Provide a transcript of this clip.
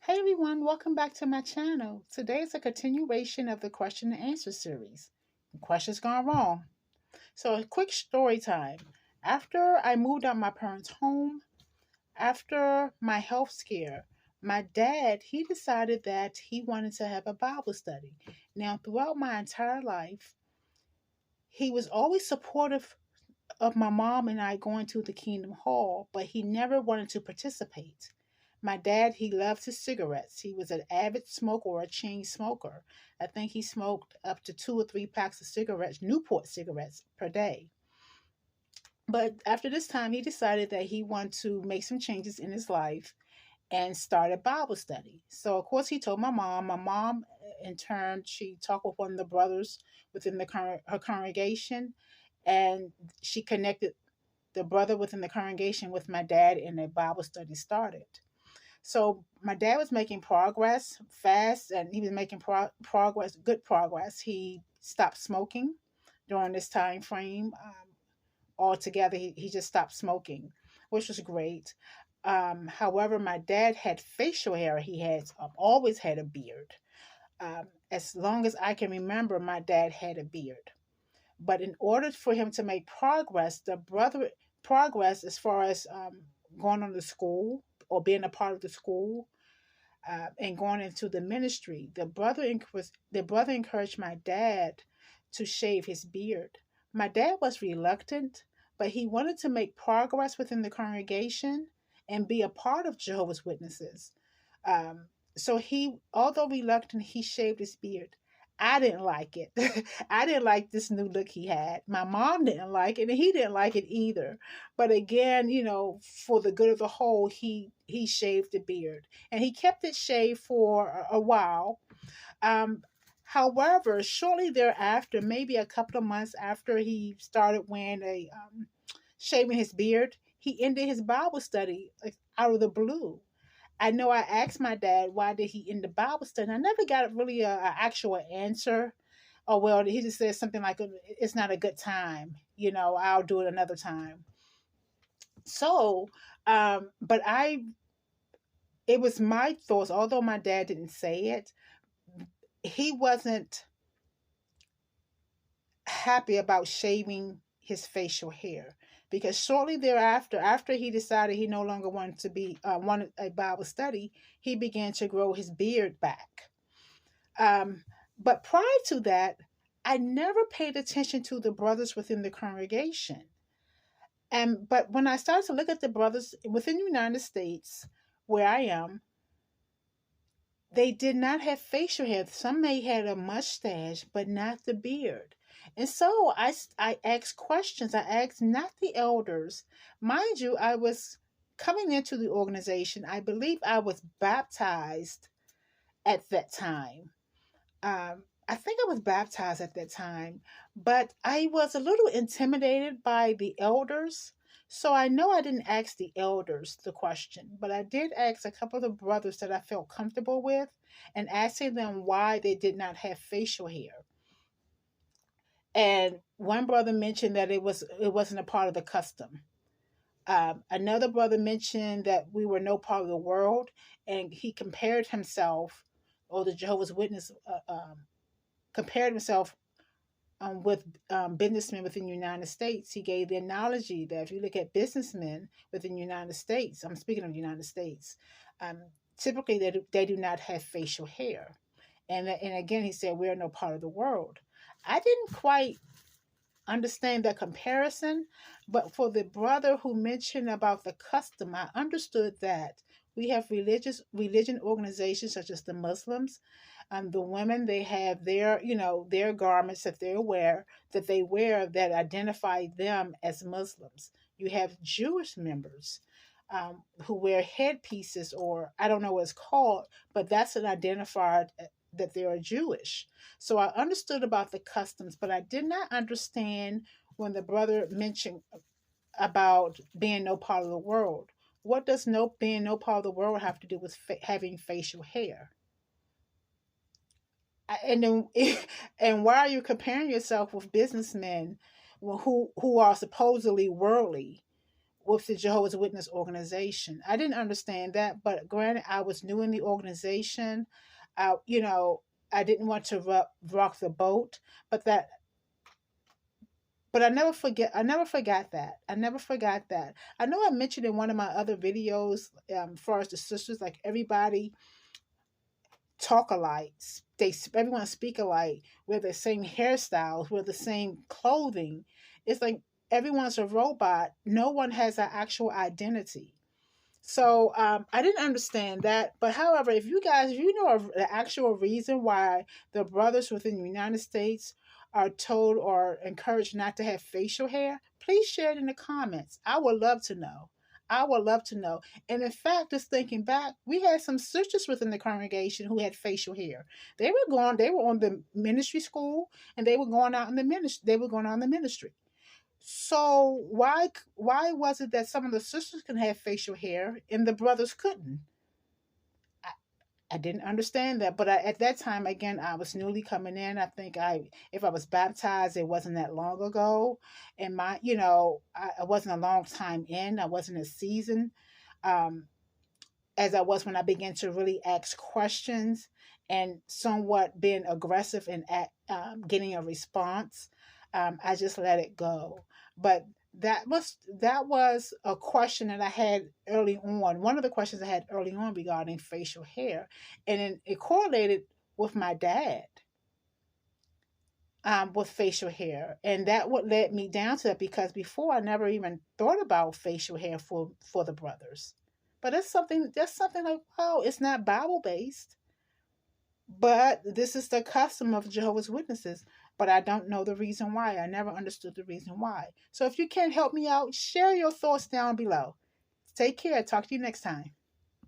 Hey everyone, welcome back to my channel. Today is a continuation of the question and answer series. Questions gone wrong. So, a quick story time. After I moved out my parents' home, after my health scare, my dad, he decided that he wanted to have a Bible study. Now, throughout my entire life, he was always supportive of my mom and I going to the Kingdom Hall, but he never wanted to participate. My dad, he loved his cigarettes. He was an avid smoker or a chain smoker. I think he smoked up to 2 or 3 packs of cigarettes, Newport cigarettes, per day. But after this time, he decided that he wanted to make some changes in his life and start a Bible study. So, of course, he told my mom. My mom, in turn, she talked with one of the brothers within her congregation, and she connected the brother within the congregation with my dad, and a Bible study started. So my dad was making progress fast, and he was making progress, good progress. He stopped smoking during this time frame. Altogether, he just stopped smoking, which was great. However, my dad had facial hair. He had always had a beard. As long as I can remember, my dad had a beard. But in order for him to make progress, the brother progress as far as going on to school or being a part of the school and going into the ministry, the brother encouraged my dad to shave his beard. My dad was reluctant, but he wanted to make progress within the congregation and be a part of Jehovah's Witnesses. Um, so he, although reluctant, he shaved his beard. I didn't like it. I didn't like this new look he had. My mom didn't like it, and he didn't like it either. But again, for the good of the whole, he shaved the beard, and he kept it shaved for a while. Um, However, shortly thereafter, maybe a couple of months after he started wearing shaving his beard, he ended his Bible study like out of the blue. I know I asked my dad why did he end the Bible study. I never got really a actual answer. Oh well, he just said something like it's not a good time. I'll do it another time. So, but it was my thoughts. Although my dad didn't say it, he wasn't happy about shaving his facial hair because shortly thereafter, after he decided he no longer wanted a Bible study, he began to grow his beard back. But prior to that, I never paid attention to the brothers within the congregation. And but when I started to look at the brothers within the United States, where I am, they did not have facial hair. Some may had a mustache, but not the beard. And so I asked questions. I asked not the elders. Mind you, I was coming into the organization. I believe I was baptized at that time. I think I was baptized at that time, but I was a little intimidated by the elders. So I know I didn't ask the elders the question, but I did ask a couple of the brothers that I felt comfortable with and asking them why they did not have facial hair. And one brother mentioned that it wasn't a part of the custom. Another brother mentioned that we were no part of the world, and he compared himself, or the Jehovah's Witness compared himself with businessmen within the United States. He gave the analogy that if you look at businessmen within the United States, I'm speaking of the United States, um, typically they do not have facial hair. And again, he said, we're no part of the world. I didn't quite understand that comparison, but for the brother who mentioned about the custom, I understood that we have religion organizations such as the Muslims. The women, they have their garments that they wear that identify them as Muslims. You have Jewish members who wear headpieces, or I don't know what it's called, but that's an identifier that they are Jewish. So I understood about the customs, but I did not understand when the brother mentioned about being no part of the world. What does no being no part of the world have to do with having facial hair? And then, and why are you comparing yourself with businessmen who are supposedly worldly? with the Jehovah's Witness organization. I didn't understand that, but granted, I was new in the organization. You know, I didn't want to rock the boat, but that, but I never forget. I never forgot that. I never forgot that. I know I mentioned in one of my other videos, as far as the sisters, like everybody talk alike. Everyone speak alike. Wear the same hairstyles. Wear the same clothing. It's like everyone's a robot. No one has an actual identity. So I didn't understand that. But however, if you know the actual reason why the brothers within the United States are told or encouraged not to have facial hair, please share it in the comments. I would love to know. I would love to know. And in fact, just thinking back, we had some sisters within the congregation who had facial hair. They were on the ministry school, and they were going out in the ministry. They were going on the ministry. So why was it that some of the sisters can have facial hair and the brothers couldn't? I, I didn't understand that, but at that time, again, I was newly coming in. I think if I was baptized, it wasn't that long ago, and I wasn't a long time in. I wasn't a season, um, as I was when I began to really ask questions and somewhat being aggressive and getting a response. I just let it go. But that was a question that I had early on. One of the questions I had early on regarding facial hair, and it correlated with my dad, with facial hair, and that what led me down to that, because before I never even thought about facial hair for the brothers. But that's something like, wow, it's not Bible based, but this is the custom of Jehovah's Witnesses. But I don't know the reason why. I never understood the reason why. So if you can help me out, share your thoughts down below. Take care. Talk to you next time.